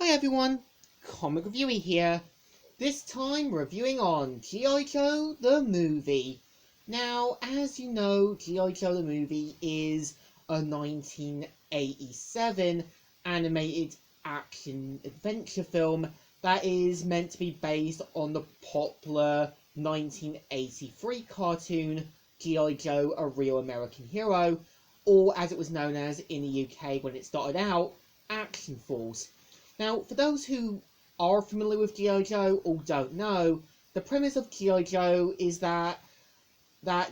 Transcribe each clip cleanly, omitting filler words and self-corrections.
Hi everyone, Comic Reviewer here. This time reviewing on G.I Joe the movie. Now, as you know, G.I Joe the movie is a 1987 animated action adventure film that is meant to be based on the popular 1983 cartoon G.I Joe, A Real American Hero, or as it was known as in the UK when it started out, Action Force. Now, for those who are familiar with G.I Joe or don't know, the premise of G.I Joe is that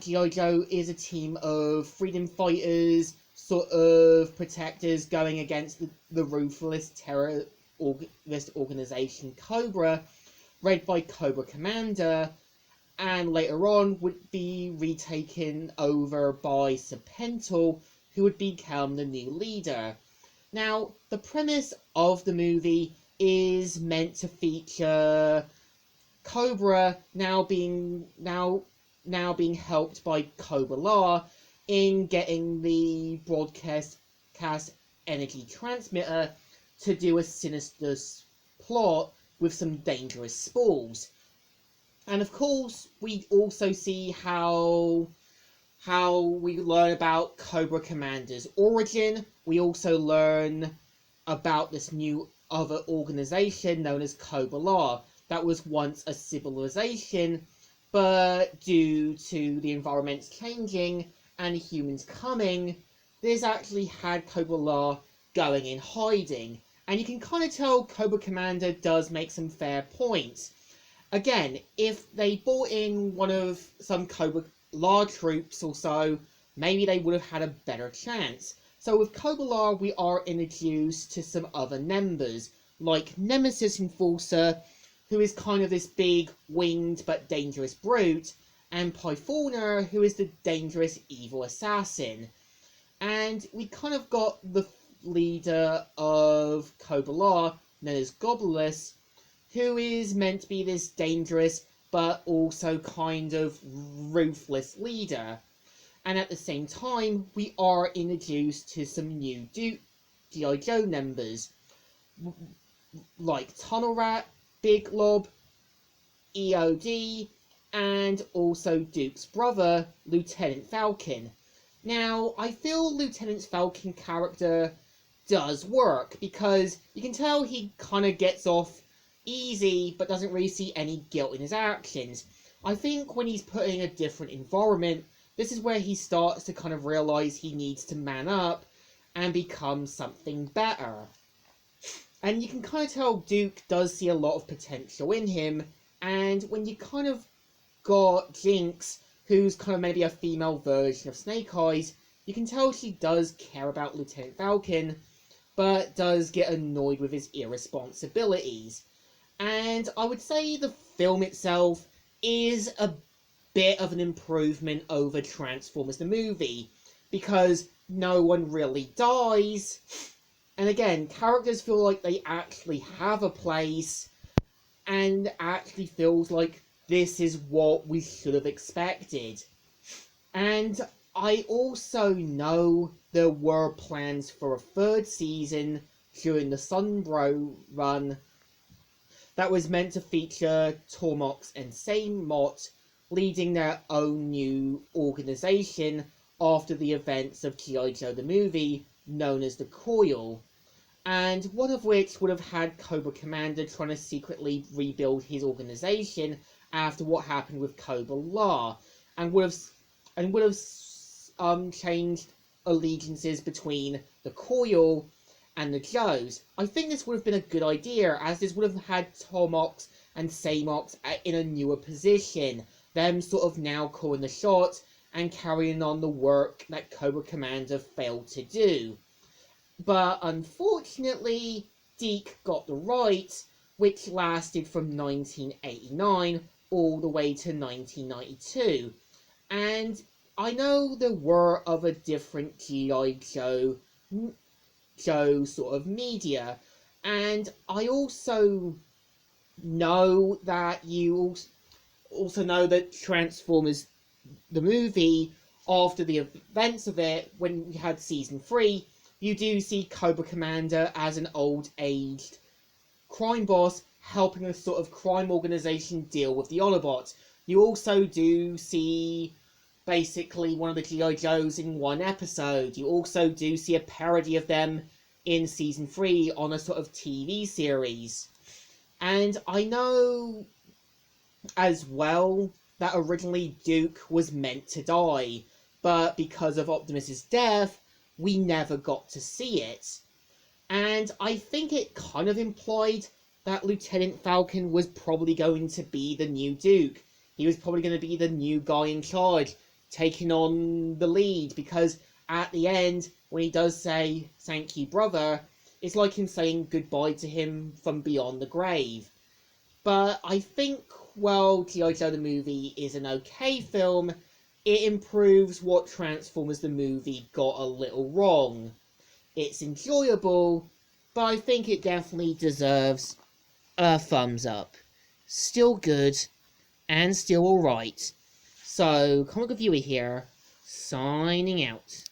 G.I Joe is a team of freedom fighters, sort of protectors going against the ruthless terrorist organization Cobra, led by Cobra Commander, and later on would be retaken over by Serpentor, who would become the new leader. Now, the premise of the movie is meant to feature Cobra now being helped by Cobra in getting the broadcast energy transmitter to do a sinister plot with some dangerous spools. And of course, we also see how we learn about Cobra Commander's origin. We also learn about this new other organization known as Cobra that was once a civilization, but due to the environments changing and humans coming, this actually had Cobra going in hiding. And you can kind of tell Cobra Commander does make some fair points. Again, if they brought in some Cobra troops or so, maybe they would have had a better chance. So with Cobra we are introduced to some other members, like Nemesis Enforcer, who is kind of this big, winged but dangerous brute, and Pythona, who is the dangerous evil assassin. And we kind of got the leader of Cobra, known as Gobblerless, who is meant to be this dangerous but also kind of ruthless leader. And at the same time, we are introduced to some new G.I Joe members, like Tunnel Rat, Big Lob, EOD, and also Duke's brother, Lieutenant Falcon. Now, I feel Lieutenant Falcon character does work, because you can tell he kind of gets off easy, but doesn't really see any guilt in his actions. I think when he's put in a different environment, this is where he starts to kind of realize he needs to man up and become something better. And you can kind of tell Duke does see a lot of potential in him, and when you kind of got Jinx, who's kind of maybe a female version of Snake Eyes, you can tell she does care about Lieutenant Falcon, but does get annoyed with his irresponsibilities. And I would say the film itself is a bit of an improvement over Transformers the movie, because no one really dies, and again, characters feel like they actually have a place, and actually feels like this is what we should have expected. And I also know there were plans for a third season during the Sunbro run that was meant to feature Tormox and Samot leading their own new organization after the events of G.I Joe the movie, known as the Coil, and one of which would have had Cobra Commander trying to secretly rebuild his organization after what happened with Cobra, and would have changed allegiances between the Coil and the Joes. I think this would have been a good idea, as this would have had Tormox and Samox in a newer position, them sort of now calling the shots and carrying on the work that Cobra Commander failed to do. But unfortunately, Deke got the rights, which lasted from 1989 all the way to 1992. And I know there were other different G.I Joe sort of media, and I also know that you also know that Transformers the movie, after the events of it, when we had season 3, you do see Cobra Commander as an old-aged crime boss helping a sort of crime organization deal with the Autobots. You also do see basically one of the G.I Joes in one episode. You also do see a parody of them in season 3 on a sort of TV series. And I know as well that originally Duke was meant to die, but because of Optimus's death, we never got to see it. And I think it kind of implied that Lieutenant Falcon was probably going to be the new Duke. He was probably going to be the new guy in charge, taking on the lead, because at the end, when he does say, "Thank you, brother," it's like him saying goodbye to him from beyond the grave. But I think, well, G.I. Joe the movie is an okay film. It improves what Transformers the movie got a little wrong. It's enjoyable, but I think it definitely deserves a thumbs up. Still good, and still alright. So, Comic Reviewer here, signing out.